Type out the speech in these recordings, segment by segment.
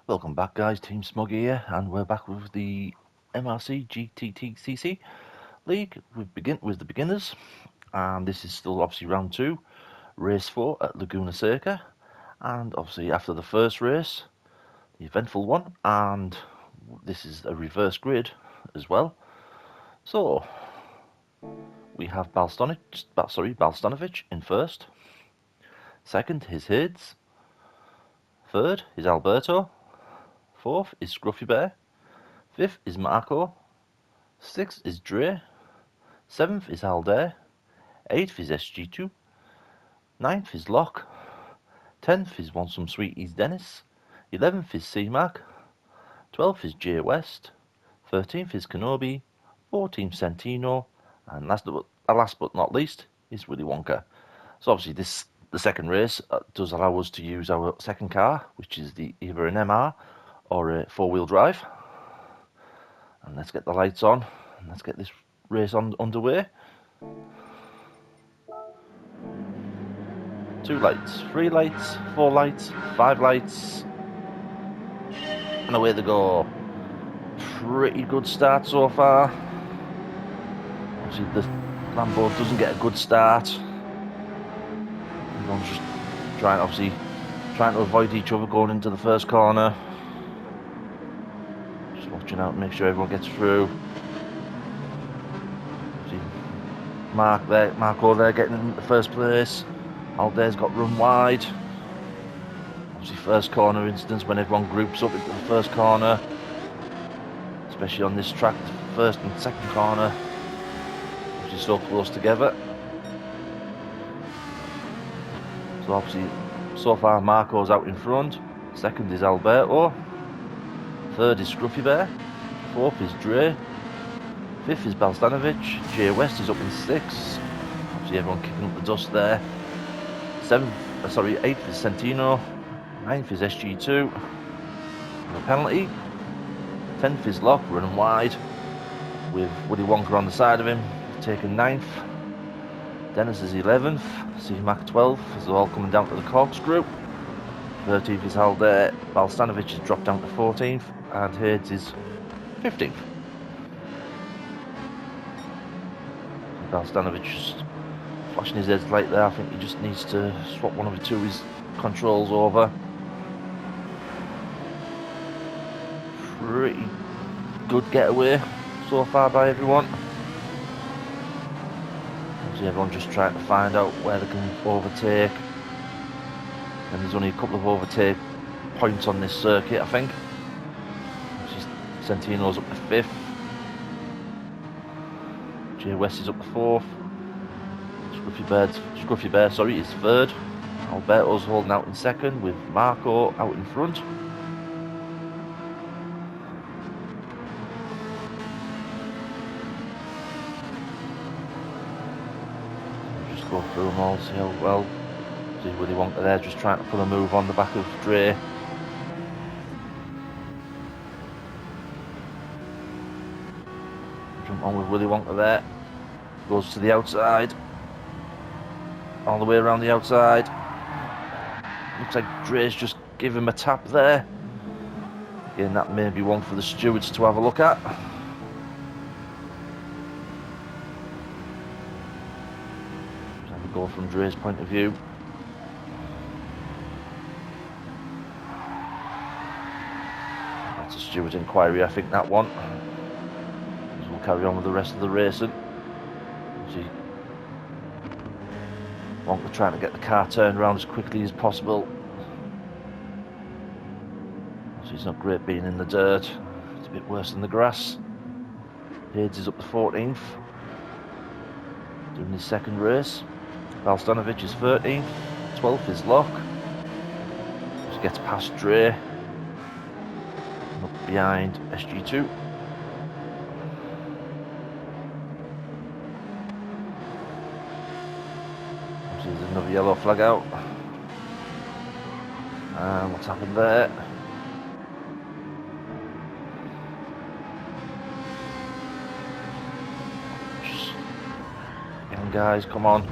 Welcome back, guys. Team Smug here, and we're back with the MRC GTTCC League. We begin with the beginners, and this is still obviously round 2, race 4 at Laguna Seca. And obviously after the first race, the eventful one, and this is a reverse grid as well. So we have Balstanovic in first. Second is Hids. Third is Alberto. Fourth is Scruffy Bear. Fifth is Marco. Sixth is Dre. Seventh is Aldair. Eighth is SG2. Ninth is Locke. 10th is Want Some Sweeties Dennis. 11th is C-Mac. 12th is J West. 13th is Kenobi. 14th Centino. And last but not least is Willy Wonka. So obviously the second race does allow us to use our second car, which is either an MR or a four-wheel drive. And let's get the lights on and let's get this race underway. 2 lights, 3 lights, 4 lights, 5 lights, and away they go. Pretty good start so far. Obviously the Lambo doesn't get a good start. Everyone's just trying to avoid each other going into the first corner. Just watching out and make sure everyone gets through. See Marco there getting in the first place. Aldair's got run wide. Obviously first corner instance when everyone groups up into the first corner. Especially on this track, the first and second corner. Which is so close together. So obviously, so far Marco's out in front. Second is Alberto. Third is Scruffy Bear. Fourth is Dre. Fifth is Balstanovic. J West is up in 6th. Obviously everyone kicking up the dust there. 8th is Centino. 9th is SG2. No penalty. 10th is Locke, running wide, with Willy Wonka on the side of him, taking 9th. Dennis is 11th. C-Mac 12th, as they're all coming down to the corkscrew. 13th is Aldair. Balstanovic has dropped down to 14th, and Hades is 15th. Balstanovic just flashing his headlight there. I think he just needs to swap one of his controls over. Pretty good getaway so far by everyone. Obviously everyone just trying to find out where they can overtake. And there's only a couple of overtake points on this circuit, I think. Centino's up to 5th. J West is up to 4th. Scruffy Bear, is 3rd. Alberto's holding out in 2nd with Marco out in front. Just go through them all, see how well. See Willy Wonka there, just trying to put a move on the back of Dre. Jump on with Willy Wonka there. Goes to the outside. All the way around the outside. Looks like Dre's just give him a tap there. Again, that may be one for the stewards to have a look at. Just have a go from Dre's point of view. That's a steward's inquiry, I think, that one. So we'll carry on with the rest of the racing. See, Wonka trying to get the car turned around as quickly as possible. So it's not great being in the dirt. It's a bit worse than the grass. Hades is up to 14th. Doing his second race. Balstanovic is 13th. 12th is Locke. Just gets past Dre. And up behind SG2. There's another yellow flag out. And what's happened there? Just, young guys, come on.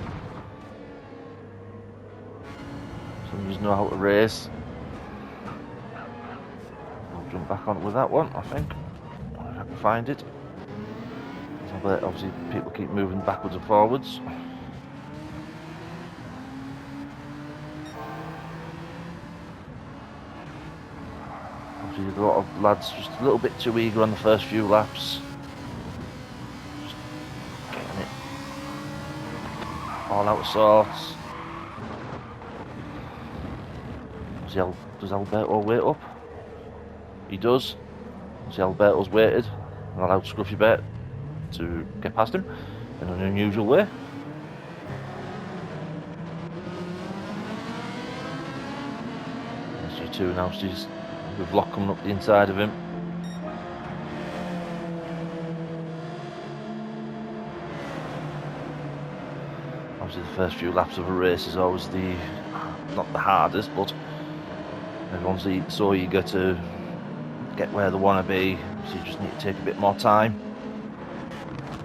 Some of you know how to race. jump back on with that one, I think. If I can find it. But obviously people keep moving backwards and forwards. Obviously a lot of lads just a little bit too eager on the first few laps. Just getting it all out of sorts. Does Alberto wait up? He does. See, Alberto's waited and allowed Scruffy Bear to get past him in an unusual way. SG2 now sees with Lock coming up the inside of him. Obviously the first few laps of a race is always not the hardest, but everyone's so eager to get where they want to be, so you just need to take a bit more time.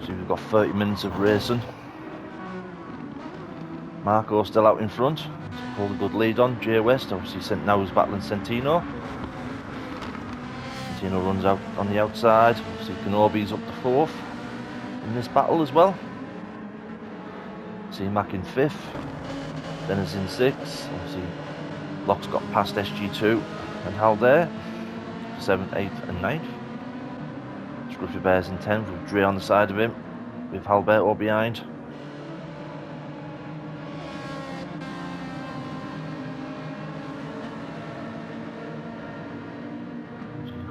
So we've got 30 minutes of racing. Marco still out in front. He's pulled a good lead on. Jay West, obviously now he's battling Centino. Centino runs out on the outside. Obviously Kenobi's up to 4th in this battle as well. C-Mac in 5th. Dennis in 6th. Obviously Locke's got past SG2 and Haldare. 7th, 8th and 9th. Scruffy Bear's in 10th with Dre on the side of him, with Alberto behind.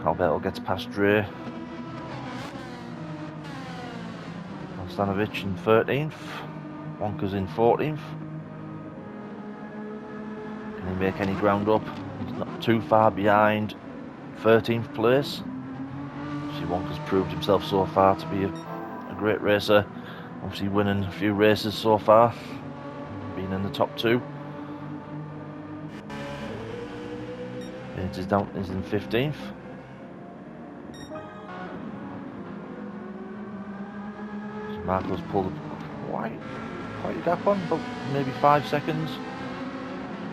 Alberto gets past Dre. Stanovic in 13th. Wonka's in 14th. Can he make any ground up? He's not too far behind 13th place. Wonka's proved himself so far to be a great racer. Obviously winning a few races so far, being in the top 2. Is in 15th. So Marco's pulled quite a gap on, about maybe 5 seconds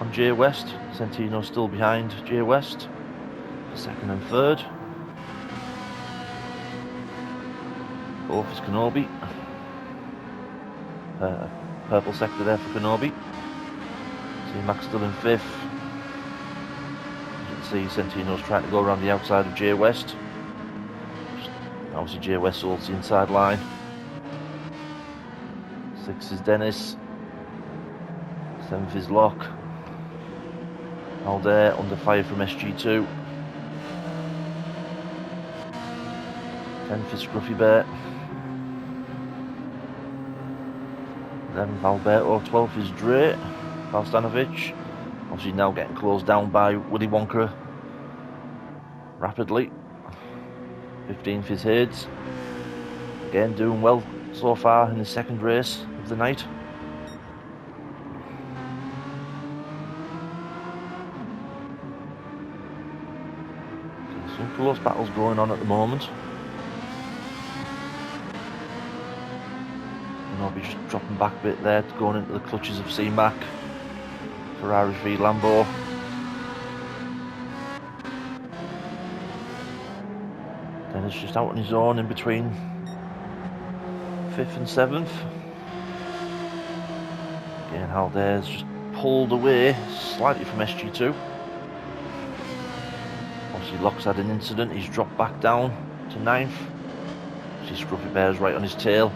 on Jay West. Centino's still behind Jay West, 2nd and 3rd. 4th is Kenobi. Purple sector there for Kenobi. C-Mac's still in 5th. You can see Centino's trying to go around the outside of Jay West. Obviously Jay West holds the inside line. 6th is Dennis. 7th is Locke. Aldair under fire from SG2. 10th is Scruffy Bear. 11th Alberto. 12th is Dre Valstanovic. Obviously now getting closed down by Willy Wonka rapidly. 15th is Hades. Again doing well so far in his 2nd race of the night. Some close battles going on at the moment. Kenobi just dropping back a bit there, going into the clutches of C-Mac. Ferrari v Lambo. Dennis just out on his own in between 5th and 7th. Again, Haldair's just pulled away slightly from SG2. Obviously Locke's had an incident, he's dropped back down to 9th. See Scruffy Bear's right on his tail.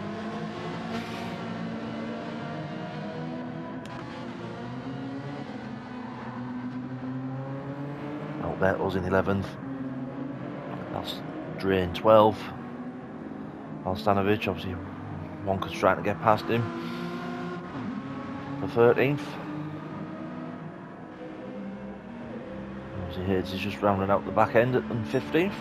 Alberto's in 11th. That's Dre in 12th. Valstanovic, obviously Wonka's trying to get past him for 13th. Obviously Hades is just rounding out the back end at 15th.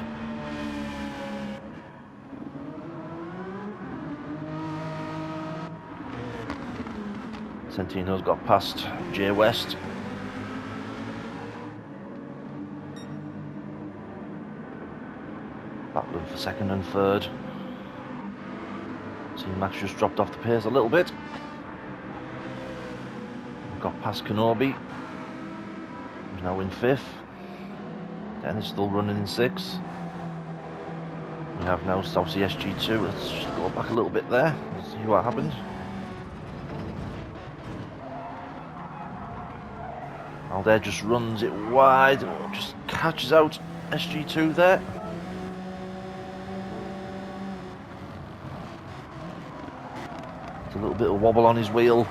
Centino's got past Jay West. Battling for 2nd and 3rd. C-Mac's just dropped off the pace a little bit. Got past Kenobi, who's now in 5th. Dennis still running in 6. We have now obviously SG2. Let's just go back a little bit there and see what happens. Aldair just runs it wide, just catches out SG2 there. It's a little bit of wobble on his wheel.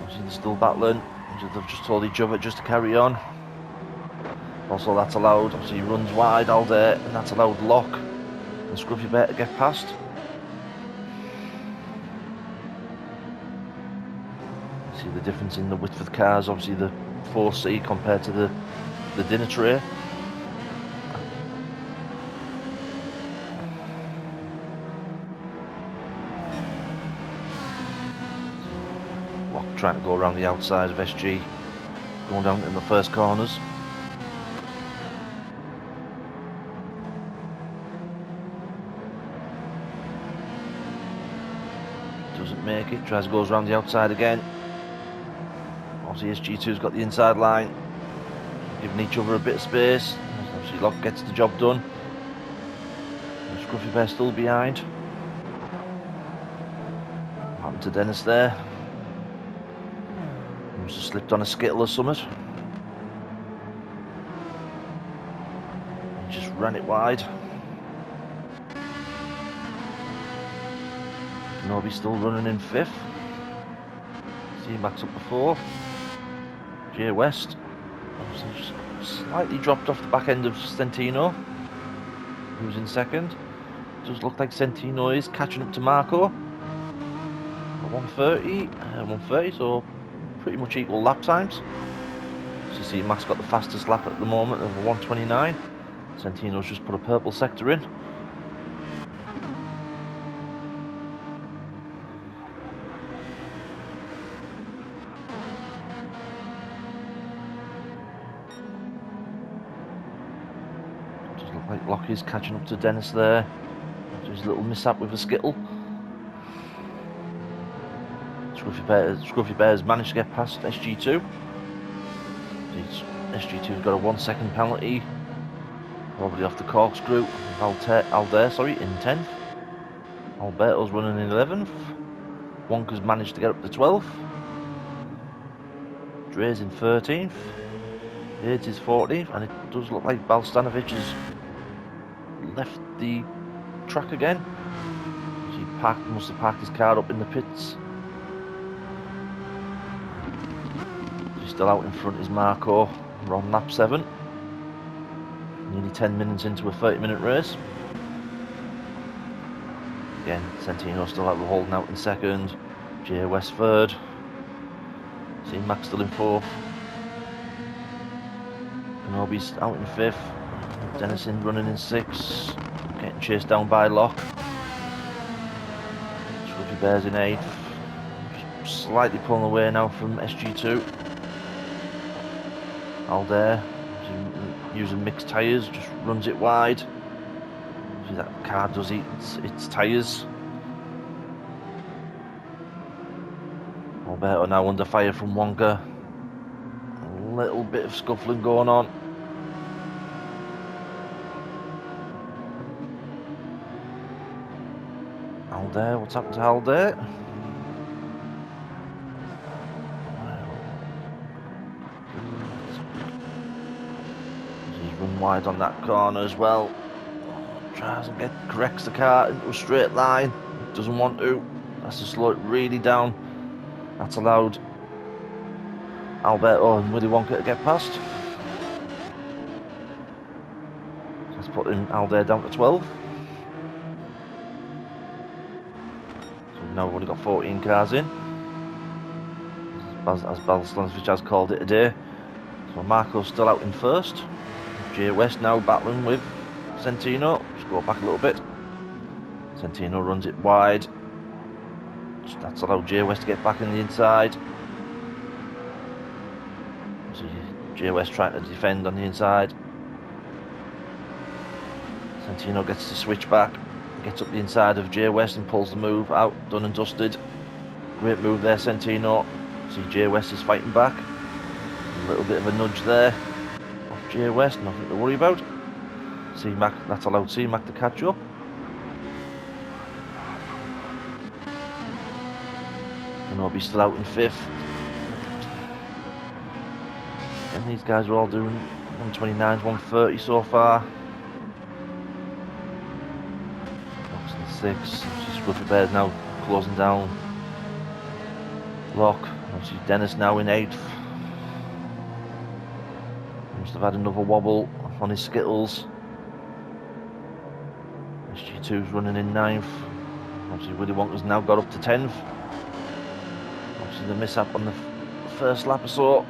Obviously they're still battling. They've just told each other just to carry on. Also that's allowed, obviously he runs wide Aldair, and that's allowed Lock and Scruffy Bear to get past. See the difference in the width of the cars, obviously the 4C compared to the dinner tray. Lock trying to go around the outside of SG, going down in the first corners. Doesn't make it, tries to go around the outside again. Obviously SG2's got the inside line, giving each other a bit of space. Obviously Lock gets the job done. And Scruffy Bear still behind. What happened to Dennis there? He must have slipped on a skittle or something. He just ran it wide. Nobody's still running in 5th. See Max up to 4th. Jay West obviously just slightly dropped off the back end of Centino, who's in 2nd. Does look like Centino is catching up to Marco at 130, so pretty much equal lap times. So you see Max got the fastest lap at the moment of 129. Centino's just put a purple sector in. Like Lockie's catching up to Dennis there. Just a little mishap with a skittle. Scruffy Bear's managed to get past SG2. SG2's got a 1 second penalty, probably off the corkscrew. Aldair, in 10th. Alberto's running in 11th. Wonka's managed to get up to 12th. Dre's in 13th. Yates is 14th, and it does look like Balstanovic has left the track again. He must have parked his car up in the pits. He's still out in front is Marco. We're on lap 7. Nearly 10 minutes into a 30-minute race. Again, Centino still out, holding out in 2nd. Jay West 3rd. See Max still in 4th. Kenobi's out in 5th. Dennison running in 6th. Getting chased down by Lock. Scruffy Bear's in 8th. Just slightly pulling away now from SG2. Aldair, using mixed tyres, just runs it wide. See that car does eat its tyres. Alberto now under fire from Wonka. A little bit of scuffling going on. Aldair, what's happened to Aldair? He's run wide on that corner as well. Tries and corrects the car into a straight line. Doesn't want to. Has to slow it really down. That's allowed Alberto and Willy Wonka to get past. Let's put Aldair down to 12. Now we've only got 14 cars in, as Balstanovic has called it a day. So Marco's still out in 1st. Jay West now battling with Centino. Just go back a little bit. Centino runs it wide. That's allowed Jay West to get back in the inside. So Jay West trying to defend on the inside. Centino gets to switch back. Gets up the inside of Jay West and pulls the move out, done and dusted. Great move there, Centino. See Jay West is fighting back. A little bit of a nudge there off J West, nothing to worry about. C-Mac, that's allowed C-Mac to catch up. Kenobi still out in 5th. And these guys are all doing 129s, 130 so far. Fox in 6th. Scruffy Bear's now closing down. Lock. Obviously Dennis now in 8th. Must have had another wobble on his Skittles. SG2's running in 9th. Obviously Willy Wonka's now got up to 10th. Obviously the mishap on the first lap or so.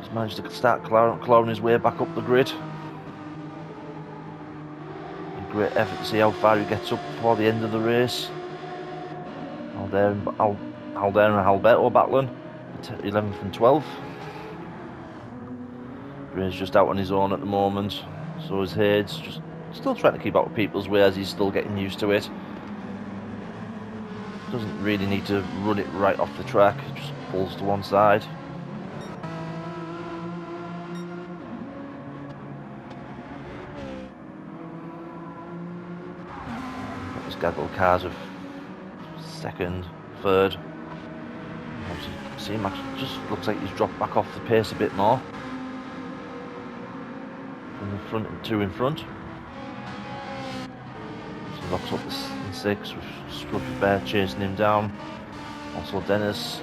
He's managed to start clawing his way back up the grid. A great effort to see how far he gets up before the end of the race. Alder and Alberto battling, 11th and 12th. Gray's just out on his own at the moment, so is Hayes, just still trying to keep out of people's way as he's still getting used to it. Doesn't really need to run it right off the track, just pulls to one side. This gaggle of cars of 2nd, 3rd. Obviously, C-Max just looks like he's dropped back off the pace a bit more. From the front and 2 in front. So locks up in 6th with Scruffy Bear chasing him down. Also Dennis.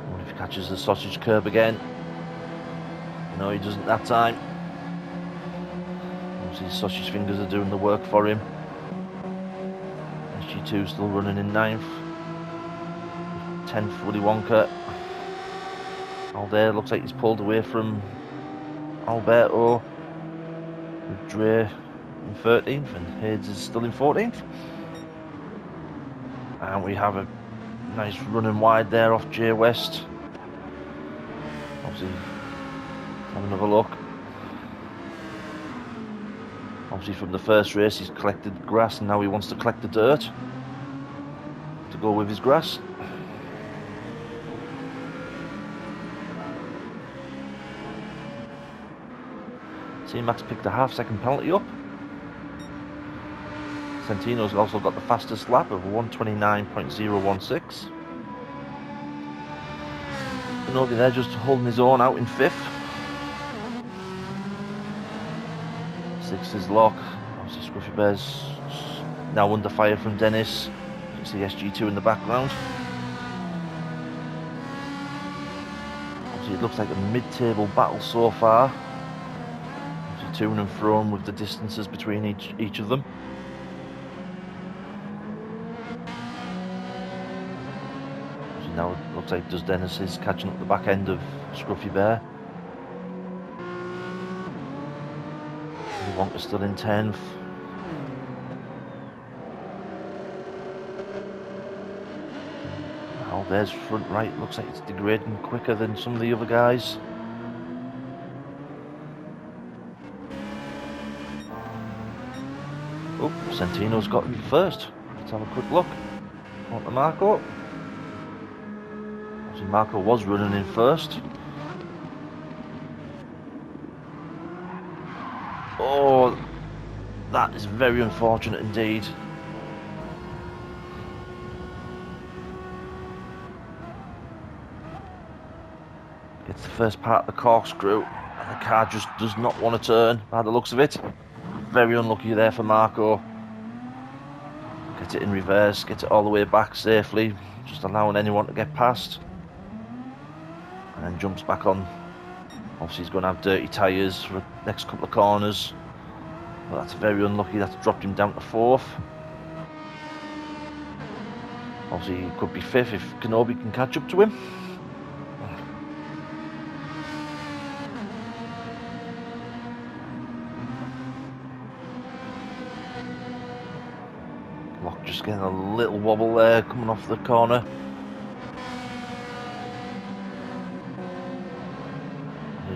I wonder if he catches the sausage curb again. No, he doesn't that time. His sausage fingers are doing the work for him. SG2 still running in 9th. 10th Willy Wonka. Alder looks like he's pulled away from Alberto. With Dre in 13th and Hayes is still in 14th. And we have a nice running wide there off J West. Obviously, have another look. Obviously from the first race he's collected grass and now he wants to collect the dirt to go with his grass. C-Max picked a half-second penalty up. Santino's also got the fastest lap of 129.016. Kenobi there just holding his own out in 5th. 6th is Lock. Obviously Scruffy Bear's now under fire from Dennis. You can see SG2 in the background. Obviously it looks like a mid-table battle so far. Obviously to and fro with the distances between each of them. Obviously now it looks like Dennis is catching up the back end of Scruffy Bear. Wonka's still in 10th. Alder's front right looks like it's degrading quicker than some of the other guys. Oh, Santino's got him first. Let's have a quick look. On to Marco. Obviously Marco was running in first. Oh, that is very unfortunate indeed. It's the first part of the corkscrew and the car just does not want to turn by the looks of it. Very unlucky there for Marco. Gets it in reverse, gets it all the way back safely, just allowing anyone to get past. And then jumps back on. Obviously he's going to have dirty tyres for the next couple of corners. But that's very unlucky, that's dropped him down to 4th. Obviously he could be 5th if Kenobi can catch up to him. Lock just getting a little wobble there coming off the corner.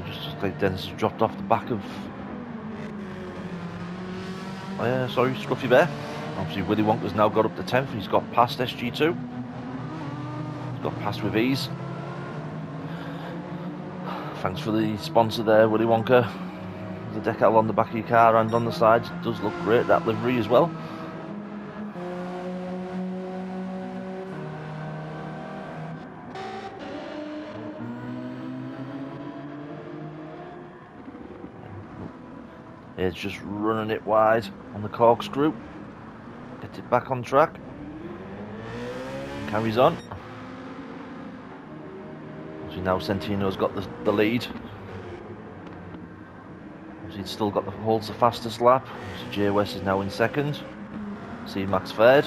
Just like Dennis has dropped off the back of Scruffy Bear. Obviously Willy Wonka's now got up to 10th, he's got past SG2. got past with ease. Thanks for the sponsor there, Willy Wonka. The decal on the back of your car and on the sides does look great, that livery as well. It's just running it wide on the corkscrew. Gets it back on track. Carries on. So now Centino's got the lead. He's still got holds the fastest lap. So J West is now in second. C Max third.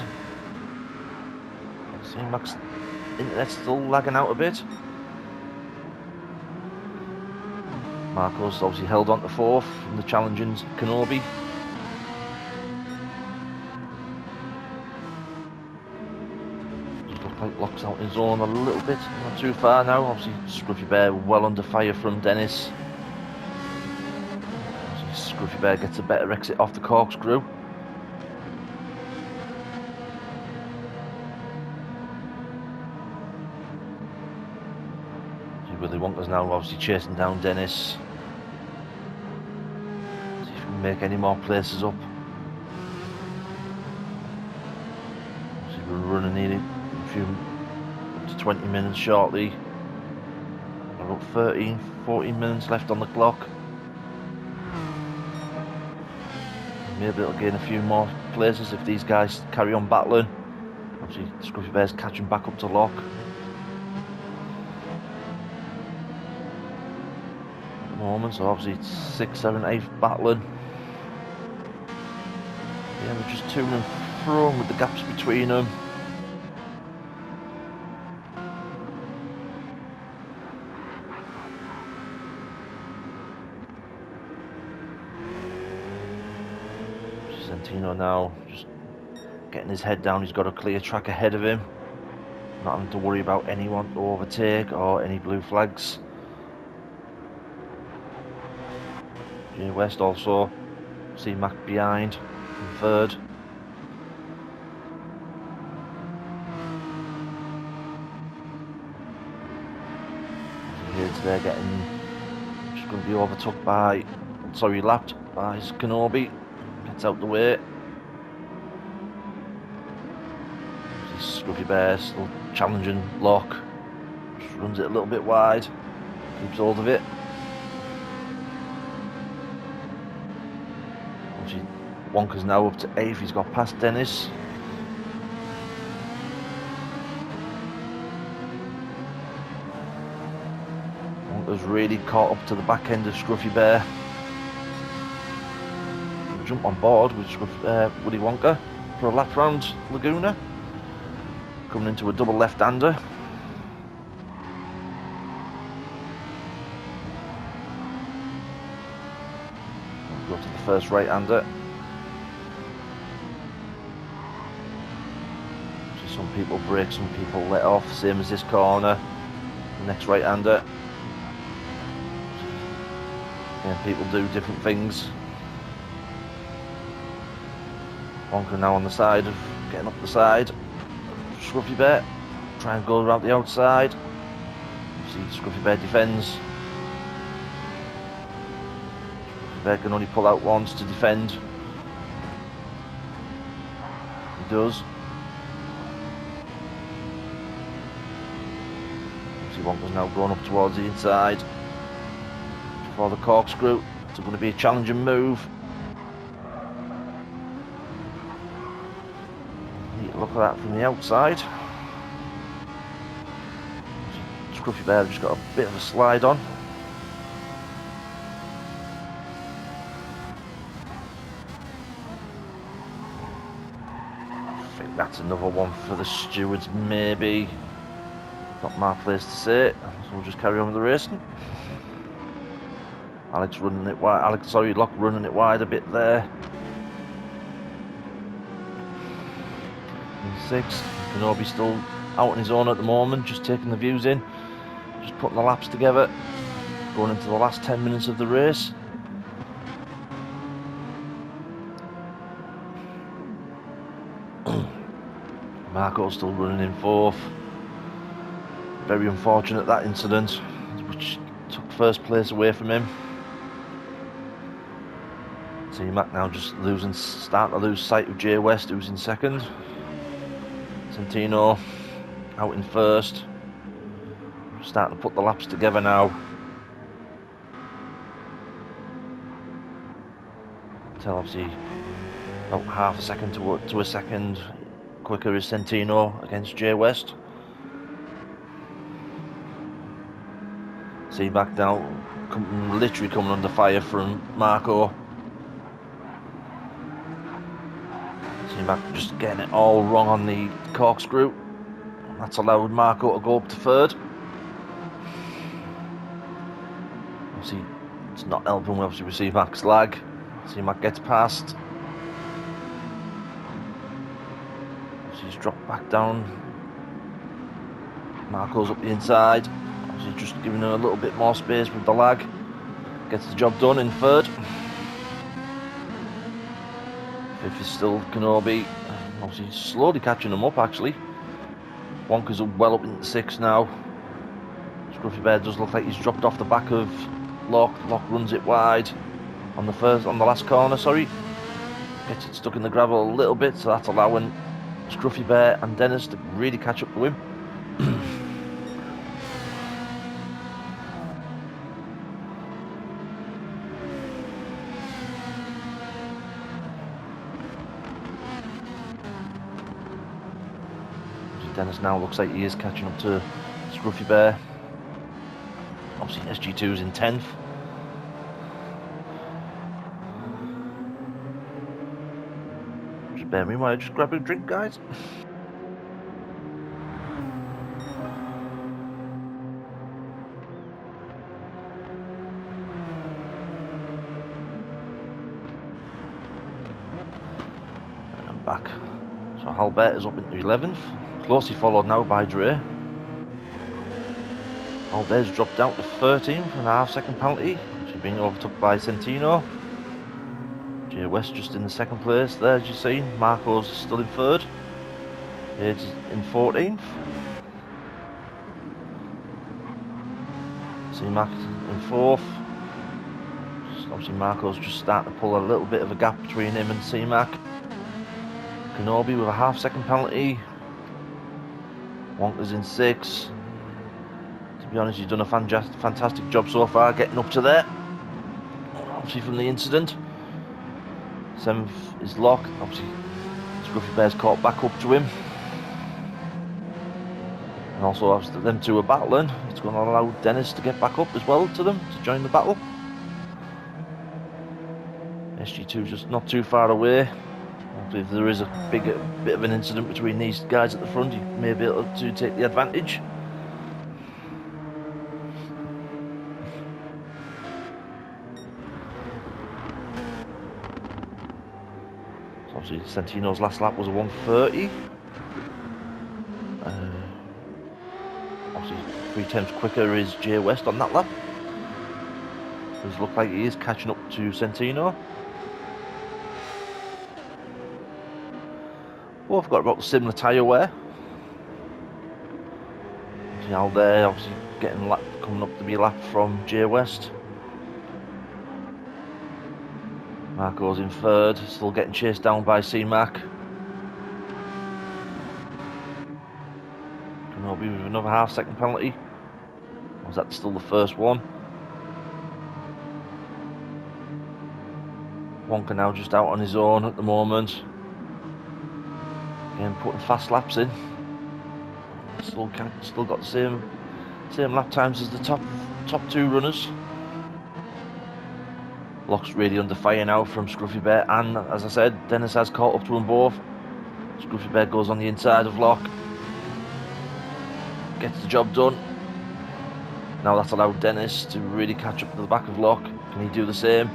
C Max internet's still lagging out a bit. Marco's obviously held on to fourth from the challenging Kenobi. Just looks like locks out his zone a little bit, not too far now. Obviously Scruffy Bear well under fire from Dennis. Scruffy Bear gets a better exit off the corkscrew. Willy Wonka's now obviously chasing down Dennis. See if we can make any more places up. See, we're running nearly a few up to 20 minutes shortly. About 14 minutes left on the clock. Maybe it'll gain a few more places if these guys carry on battling. Obviously Scruffy Bear's catching back up to Lock. Moment, so obviously it's 6, 7, 8 battling. Yeah, they're just to and fro with the gaps between them. Centino now just getting his head down. He's got a clear track ahead of him, not having to worry about anyone to overtake or any blue flags. J West also, C Mac behind in third. They're getting, just going to be overtook by, lapped by Kenobi. Gets out the way. Scruffy Bear still challenging Lock. Just runs it a little bit wide. Keeps hold of it. Wonka's now up to 8th, he's got past Dennis. Wonka's really caught up to the back end of Scruffy Bear. We'll jump on board with Willy Wonka for a lap round Laguna. Coming into a double left-hander. Go to the first right-hander. Some people brake, some people let off, same as this corner. The next right-hander. Yeah, people do different things. Wonka now on the side of getting up the side. Scruffy Bear, try and go around the outside. See, Scruffy Bear defends. Scruffy Bear can only pull out once to defend. He does. Wonka's now going up towards the inside for the corkscrew. It's going to be a challenging move. Need to look at that from the outside. Scruffy Bear just got a bit of a slide on. I think that's another one for the stewards, maybe. Not my place to say it, so we'll just carry on with the racing. Lock running it wide a bit there. In 6th, Kenobi still out on his own at the moment, just taking the views in, just putting the laps together, going into the last 10 minutes of the race. Marco's still running in 4th. Very unfortunate, that incident, which took first place away from him. C-Mac now just starting to lose sight of Jay West, who's in second. Centino out in first. Starting to put the laps together now. Until obviously about half a second to a second quicker is Centino against Jay West. C-Mac now literally coming under fire from Marco. C-Mac just getting it all wrong on the corkscrew. That's allowed Marco to go up to third. Obviously, it's not helping obviously with C-Mac's lag. C-Mac gets past. Obviously, he's dropped back down. Marco's up the inside. Obviously, just giving him a little bit more space with the lag. Gets the job done in third. Fifth is still Kenobi. Obviously, slowly catching them up actually. Wonka's well up into sixth now. Scruffy Bear does look like he's dropped off the back of Locke. Locke runs it wide on the last corner, sorry. Gets it stuck in the gravel a little bit, so that's allowing Scruffy Bear and Dennis to really catch up to him. Dennis now looks like he is catching up to Scruffy Bear. Obviously SG2's in 10th. Just bear me while I just grab a drink, guys. And I'm back. So Halbert is up into 11th. Closely followed now by Dre. Albert's dropped down to 13th and a half second penalty. She's being overtook by Centino. Jay West just in the second place there, as you see. Marco's still in third. Page is in 14th. C-Mac in fourth. Obviously Marco's just starting to pull a little bit of a gap between him and C-Mac. Kenobi with a half second penalty. Wonka's in sixth. To be honest, he's done a fantastic job so far getting up to there. Obviously from the incident. 7th is Locke. Obviously Scruffy Bear's caught back up to him. And also obviously them two are battling. It's going to allow Dennis to get back up as well to them to join the battle. SG2 just not too far away. If there is a bit of an incident between these guys at the front, you may be able to take the advantage. So obviously Centino's last lap was a 1:30. Obviously 3 times quicker is Jay West on that lap. Does look like he is catching up to Centino. Both got about similar tyre wear. Now there, obviously coming up to be lapped from Jay West. Marco's in third, still getting chased down by C-Mac. Kenobi with another half second penalty. Or was that still the first one? Wonka now just out on his own at the moment. Again, putting fast laps in. Still got the same lap times as the top 2 runners. Locke's really under fire now from Scruffy Bear, and as I said, Dennis has caught up to them both. Scruffy Bear goes on the inside of Locke. Gets the job done. Now that's allowed Dennis to really catch up to the back of Locke. Can he do the same?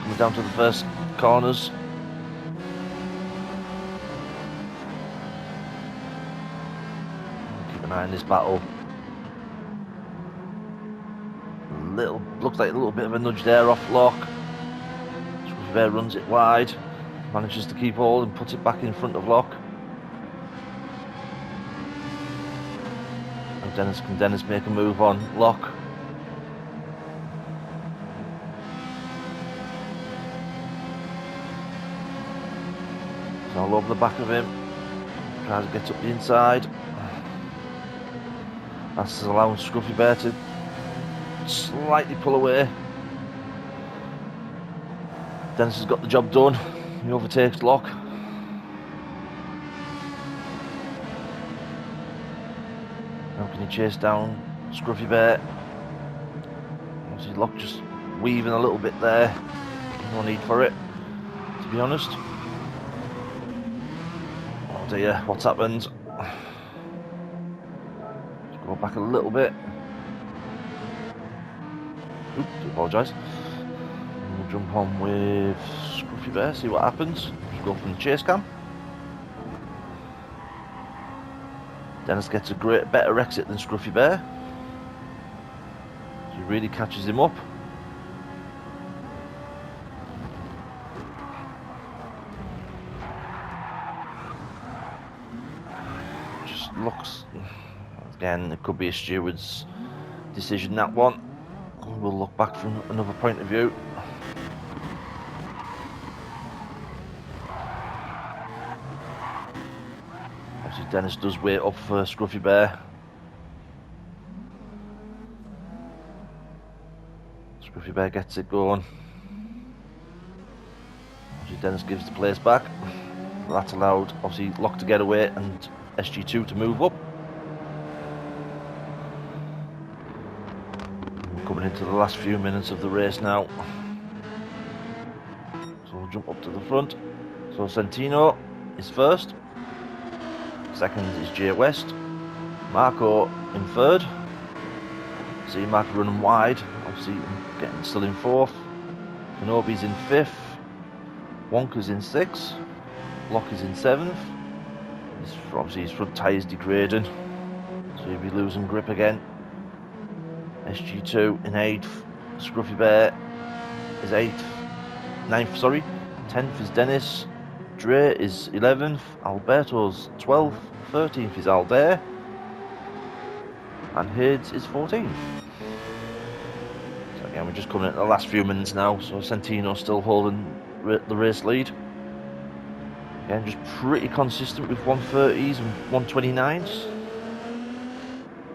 Coming down to the first corners. In this battle, looks like a little bit of a nudge there off Locke. Scruffy Bear runs it wide, manages to keep hold and puts it back in front of Locke. And Can Dennis make a move on Lock? It's all over the back of him. Tries to get up the inside. That's allowing Scruffy Bear to slightly pull away. Dennis has got the job done. He overtakes Lock. Now can he chase down Scruffy Bear? Obviously Lock just weaving a little bit there. No need for it, to be honest. Oh dear, what's happened? Let's go back a little bit. Oops, I apologise. We'll jump on with Scruffy Bear, see what happens. Just go from the chase cam. Dennis gets a better exit than Scruffy Bear. He really catches him up. Just looks, again, it could be a steward's decision, that one. We'll look back from another point of view. Obviously Dennis does wait up for Scruffy Bear. Scruffy Bear gets it going. Obviously Dennis gives the place back. That's allowed obviously Lock to get away and SG2 to move up. Coming into the last few minutes of the race now. So we'll jump up to the front. So Centino is first. Second is Jay West. Marco in third. See Marco running wide. Obviously still in fourth. Kenobi's in fifth. Wonka's in sixth. Lock is in seventh. Obviously his front tyre's degrading, so he'll be losing grip again. SG2 in 8th, Scruffy Bear is 9th, sorry. 10th is Dennis, Dre is 11th, Alberto's 12th, 13th is Aldair, and Hades is 14th. So again, we're just coming at the last few minutes now, so Centino's still holding the race lead. Again, just pretty consistent with 130s and 129s.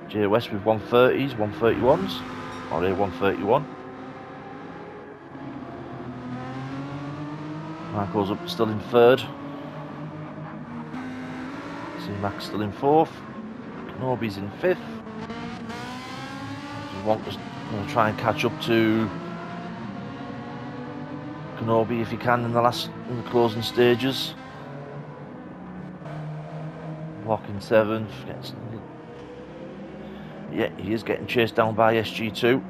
Jay West with 130s, 131s, or a 131. Marco's up, still in third. See Max still in fourth. Kenobi's in fifth. Wonka's going to try and catch up to Kenobi if he can in the closing stages. Lock in seventh. Yeah, he is getting chased down by SG2.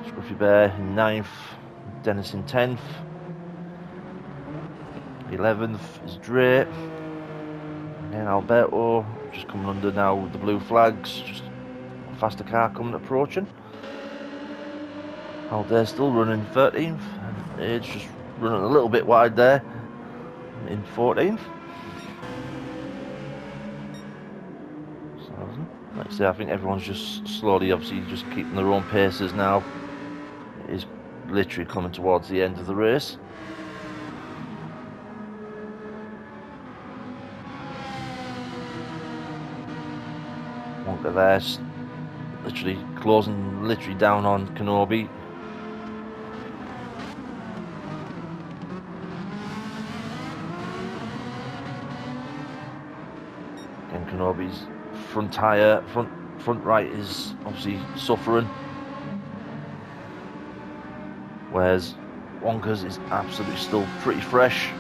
Scruffy Bear in 9th, Dennis in 10th. 11th is Dre. And then Alberto just coming under now with the blue flags. Just a faster car approaching. Aldair still running 13th. And Age just running a little bit wide there in 14th. Like I say, I think everyone's just slowly, obviously, just keeping their own paces now. It is literally coming towards the end of the race. Wonka there, literally closing down on Kenobi. Again, Kenobi's front tyre, front right is obviously suffering, whereas Wonka's is absolutely still pretty fresh.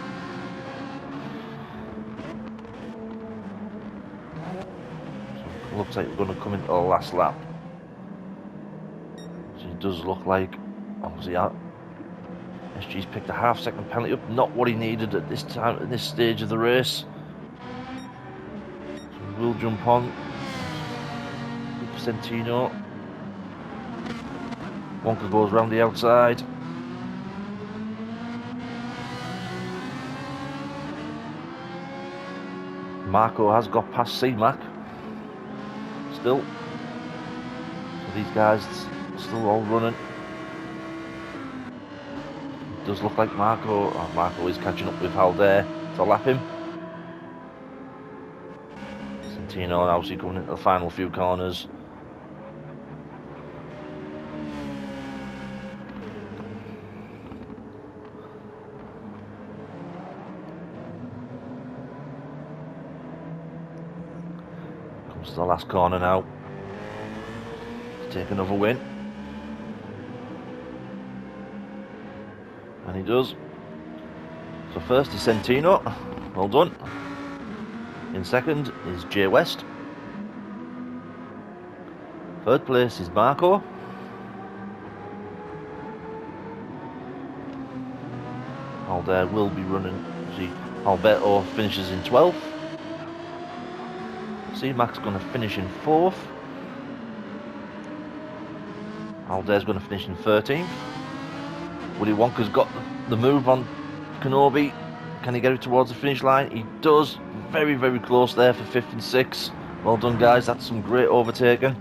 So it looks like we're going to come into the last lap. So it does look like obviously SG's picked a half-second penalty up, not what he needed at this time, at this stage of the race. So we'll jump on. Centino. Wonka goes round the outside. Marco has got past C-Mac. Still. So these guys still all running. It does look like Marco is catching up with Halder to lap him. Santino and obviously coming into the final few corners. Comes to the last corner now. Take another win. And he does. So first is Santino. Well done. In second is Jay West. Third place is Marco. Halder will be running. See, Alberto finishes in 12th. C-Mac's going to finish in 4th. Halder's going to finish in 13th. Willy Wonka's got the move on Kenobi. Can he get it towards the finish line? He does. Very, very close there for 5th and 6th. Well done, guys. That's some great overtaking.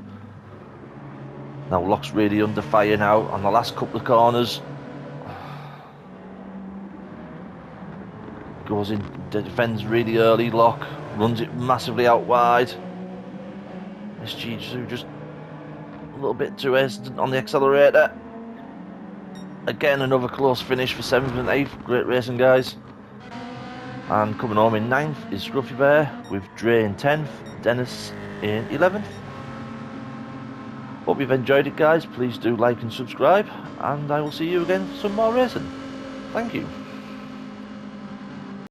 Now Locke's really under fire now on the last couple of corners. Goes in, defends really early. Locke runs it massively out wide. SG2 just a little bit too hesitant on the accelerator. Again, another close finish for 7th and 8th. Great racing, guys. And coming home in 9th is Scruffy Bear, with Dre in 10th, Dennis in 11th. Hope you've enjoyed it, guys. Please do like and subscribe, and I will see you again for some more racing. Thank you.